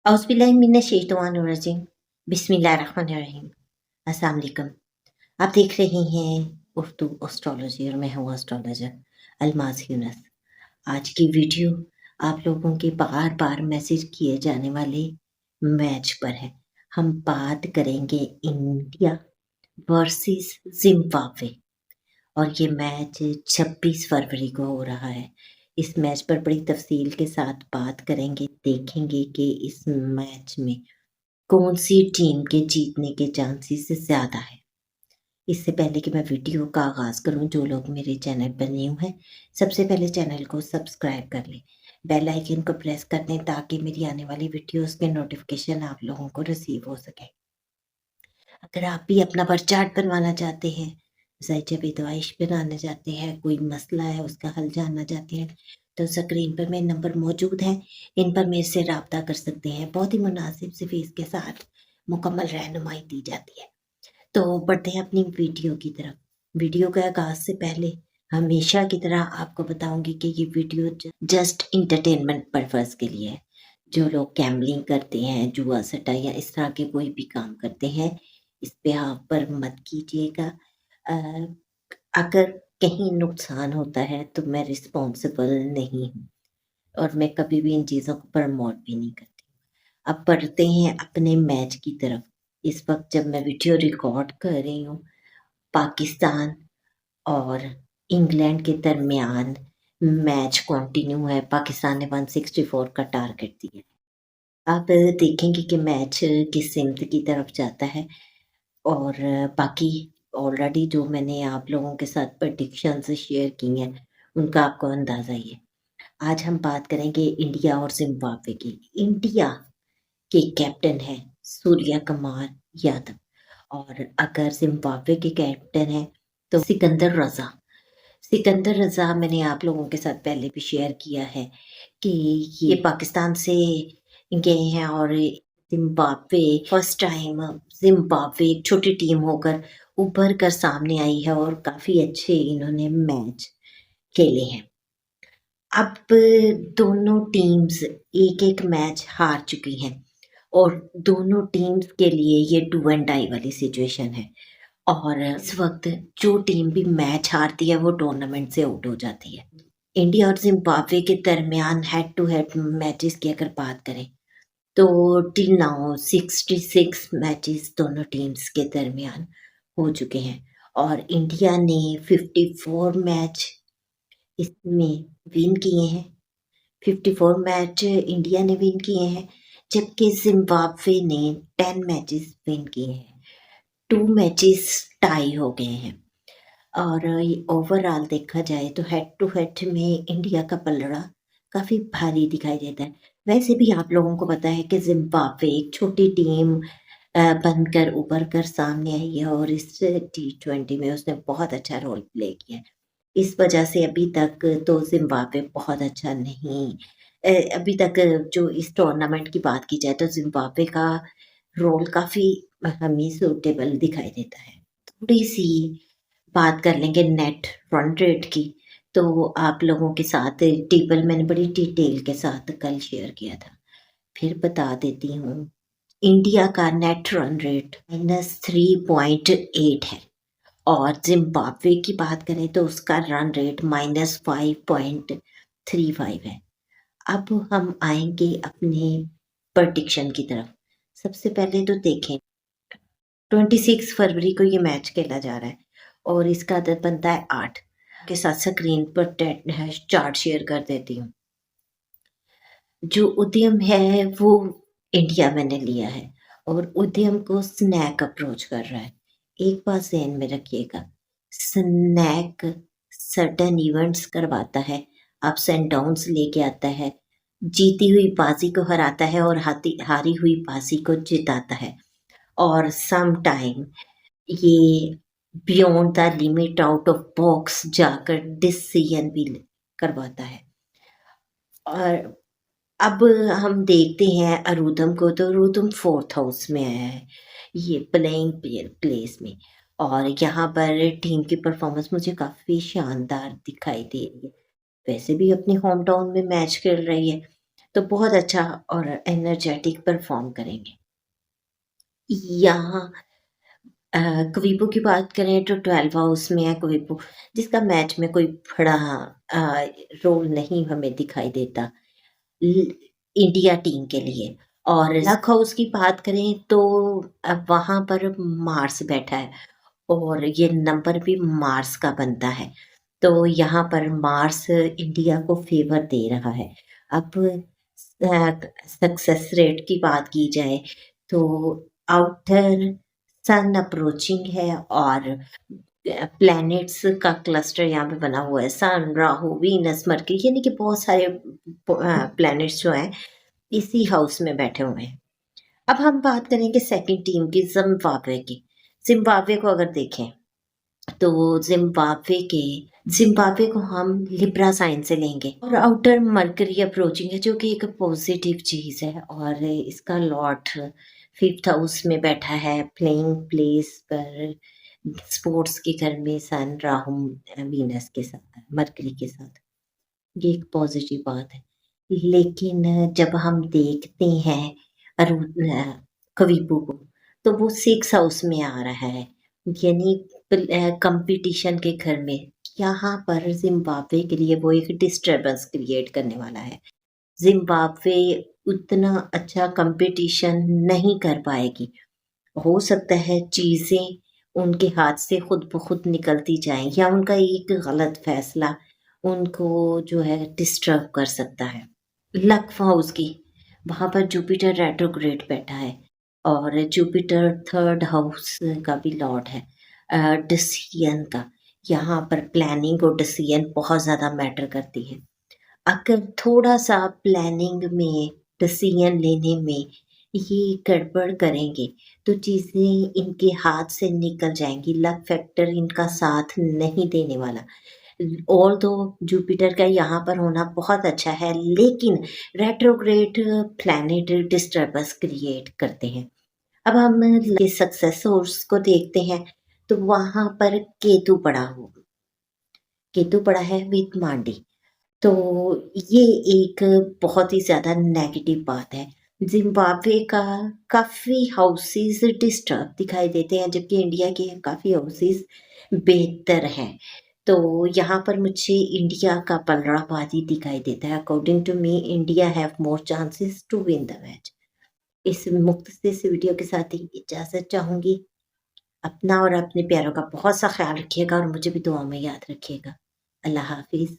औज़ुबिल्लाहिमिनश्शैतानिर्रजीम बिस्मिल्लाहिर्रहमानिर्रहीम। अस्सलाम वालेकुम। आप देख रहे हैं उर्दू एस्ट्रोलॉजी और मैं हूँ एस्ट्रोलॉजर अल्माज़ यूनुस। आज की वीडियो आप लोगों के बार-बार मैसेज किए जाने वाले मैच पर है। हम बात करेंगे इंडिया वर्सेस ज़िम्बाब्वे और ये मैच 26 फरवरी को हो रहा है। इस मैच पर बड़ी तफ़सील के साथ बात करेंगे, देखेंगे कि इस मैच में कौन-सी टीम के जीतने के चांसेस ज़्यादा है। इससे पहले कि मैं वीडियो का आगाज़ करूँ, जो लोग मेरे चैनल पर न्यू हैं, सबसे पहले चैनल को सब्सक्राइब कर लें। बेल आइकन को प्रेस कर दें ताकि मेरी आने वाली वीडियोज़ के नोटिफ़िकेशन आप लोगों को रिसीव हो सकें। अगर आप भी अपना बार चार्ट बनवाना चाहते हैं, ज़ायचा बेदवाइश बनाना चाहते हैं, कोई मसला है उसका हल जानना चाहते हैं, तो स्क्रीन पर मेरे नंबर मौजूद हैं। इन पर मेरे से राब्ता कर सकते हैं। बहुत ही मुनासिब सी फ़ीस के साथ मुकम्मल रहनुमाई दी जाती है। तो बढ़ते हैं अपनी वीडियो की तरफ। वीडियो के आगाज़ से पहले हमेशा की तरह आपको बताऊँगी कि ये वीडियो जस्ट एंटरटेनमेंट पर्पज़ के लिए है। जो लोग गैम्बलिंग करते हैं, जुआ सट्टा या इस तरह के कोई भी काम करते हैं, इस पे आप पर मत कीजिएगा। अ, अगर कहीं नुकसान होता है तो मैं रिस्पॉन्सिबल नहीं हूँ और मैं कभी भी इन चीज़ों को प्रमोट भी नहीं करती। अब बढ़ते हैं अपने मैच की तरफ। इस वक़्त जब मैं वीडियो रिकॉर्ड कर रही हूँ, पाकिस्तान और इंग्लैंड के दरमियान मैच कंटिन्यू है। पाकिस्तान ने 164 का टारगेट दिया है। आप देखेंगे कि मैच किस सिमत की तरफ जाता है और बाकी ऑलरेडी जो मैंने आप लोगों के साथ प्रेडिक्शंस शेयर की हैं, उनका आपको अंदाज़ा ही है। आज हम बात करेंगे इंडिया और ज़िम्बाब्वे की। इंडिया के कैप्टन हैं सूर्या कुमार यादव और अगर ज़िम्बाब्वे के कैप्टन हैं तो सिकंदर रज़ा। सिकंदर रज़ा मैंने आप लोगों के साथ पहले भी शेयर किया है कि ये पाकिस्तान से गए हैं और ज़िम्बाब्वे फर्स्ट टाइम ज़िम्बाब्वे एक छोटी टीम होकर उभर कर सामने आई है और काफ़ी अच्छे इन्होंने मैच खेले हैं। अब दोनों टीम्स एक-एक मैच हार चुकी हैं और दोनों टीम्स के लिए ये डू एंड डाई वाली सिचुएशन है और इस वक़्त जो टीम भी मैच हारती है वो टूर्नामेंट से आउट हो जाती है। इंडिया और ज़िम्बाब्वे के दरमियान हेड टू हेड मैचेस की अगर बात करें तो टिल नाउ 66 मैचेस दोनों टीम्स के दरमियान हो चुके हैं और इंडिया ने 54 मैच इसमें विन किए हैं। 54 मैच इंडिया ने विन किए हैं, जबकि ज़िम्बाब्वे ने 10 मैचेस विन किए हैं। 2 मैचेस टाई हो गए हैं और ओवरऑल देखा जाए तो हेड टू हेड में इंडिया का पलड़ा काफ़ी भारी दिखाई देता है। वैसे भी आप लोगों को पता है कि ज़िम्बाब्वे एक छोटी टीम बनकर उभर कर सामने आई है और इस T20 में उसने बहुत अच्छा रोल प्ले किया है। इस वजह से अभी तक तो ज़िम्बाब्वे बहुत अच्छा नहीं अभी तक जो इस टूर्नामेंट की बात की जाए तो ज़िम्बाब्वे का रोल काफ़ी हमें सूटेबल दिखाई देता है। थोड़ी-सी बात कर लेंगे नेट रन रेट की, तो आप लोगों के साथ टेबल मैंने बड़ी डिटेल के साथ कल शेयर किया था। फिर बता देती हूँ, इंडिया का नेट रन रेट -3.8 है और ज़िम्बाब्वे की बात करें तो उसका रन रेट -5.35 है। अब हम आएँगे अपने प्रेडिक्शन की तरफ। सबसे पहले तो देखें 26 फरवरी को ये मैच खेला जा रहा है और इसका अदद बनता है 8 के साथ स्क्रीन पर चार्ट शेयर कर देती हूँ। जो उद्यम है वो इंडिया मैंने लिया है और उद्यम को स्नैक अप्रोच कर रहा है। एक बात ज़हन में रखिएगा, स्नैक सर्टेन इवेंट्स करवाता है, अप्स एंड डाउन्स लेके आता है, जीती हुई बाजी को हराता है और हारी हुई बाजी को जिताता है और सम टाइम ये beyond the limit out of box जाकर डिसीजन भी करवाता है। और अब हम देखते हैं अरुदम को, तो अरुदम 4th हाउस में आया है ये प्लेइंग प्लेस में और यहाँ पर टीम की परफॉर्मेंस मुझे काफ़ी शानदार दिखाई दे रही है। वैसे भी अपने होम टाउन में मैच खेल रही है तो बहुत अच्छा और एनर्जेटिक परफॉर्म करेंगे। यहाँ अ, क्विबो की बात करें तो 12 हाउस में है क्विबो, जिसका मैच में कोई बड़ा रोल नहीं हमें दिखाई देता इंडिया टीम के लिए। और लक हाउस की बात करें तो अब वहां पर मार्स बैठा है और ये नंबर भी मार्स का बनता है, तो यहाँ पर मार्स इंडिया को फेवर दे रहा है। अब सक्सेस रेट की बात की जाए तो आउटर सन अप्रोचिंग है और प्लैनेट्स का क्लस्टर यहाँ पे बना हुआ है, सन, राहु, वीनस, मरकरी, यानी कि बहुत सारे प्लैनेट्स जो हैं इसी हाउस में बैठे हुए हैं। अब हम बात करेंगे सेकंड टीम की, जिम्बाब्वे की। जिम्बाब्वे को अगर देखें तो जिम्बाब्वे को हम लिब्रा साइन से लेंगे और आउटर मरकरी अप्रोचिंग है, जो कि एक पॉजिटिव चीज है, और इसका लॉर्ड फिफ्थ हाउस में बैठा है, प्लेइंग प्लेस पर स्पोर्ट्स के घर में सन, राहु, वीनस के साथ, मरकरी के साथ। ये एक पॉजिटिव बात है। लेकिन जब हम देखते हैं कविपू को, तो वो सिक्स हाउस में आ रहा है, यानी कंपटीशन के घर में। यहाँ पर जिम्बाब्वे के लिए वो एक डिस्टरबेंस क्रिएट करने वाला है। जिम्बाब्वे उतना अच्छा कंपटीशन नहीं कर पाएगी। हो सकता है चीज़ें उनके हाथ से खुद ब खुद निकलती जाएँ, या उनका एक गलत फैसला उनको जो है डिस्टर्ब कर सकता है। लक हाउस की, वहाँ पर जुपिटर रेट्रोग्रेड बैठा है और जुपिटर थर्ड हाउस का भी लॉर्ड है डिसीजन का। यहाँ पर प्लानिंग और डिसीजन बहुत ज़्यादा मैटर करती है। अगर थोड़ा-सा प्लानिंग में, डिसीजन लेने में ये गड़बड़ करेंगे, तो चीज़ें इनके हाथ से निकल जाएँगी। लक फैक्टर इनका साथ नहीं देने वाला। ऑल्दो जुपिटर का यहाँ पर होना बहुत अच्छा है, लेकिन रेट्रोग्रेड प्लैनेट डिस्टर्बेंस क्रिएट करते हैं। अब हम सक्सेस सोर्स को देखते हैं, तो वहाँ पर केतु पड़ा है विद मांडी। तो ये एक बहुत ही ज़्यादा नेगेटिव बात है। ज़िम्बाब्वे का काफ़ी हाउसेस डिस्टर्ब दिखाई देते हैं, जबकि इंडिया के काफ़ी हाउसेस बेहतर हैं। तो यहाँ पर मुझे इंडिया का पलड़ाबाज़ी दिखाई देता है। According to me, India have more chances to win the match. इस मुख्तसर से वीडियो के साथ ही इजाज़त चाहूँगी। अपना और अपने प्यारों का बहुत सा ख्याल रखिएगा और मुझे भी दुआ में याद रखिएगा। अल्लाह हाफ़िज़।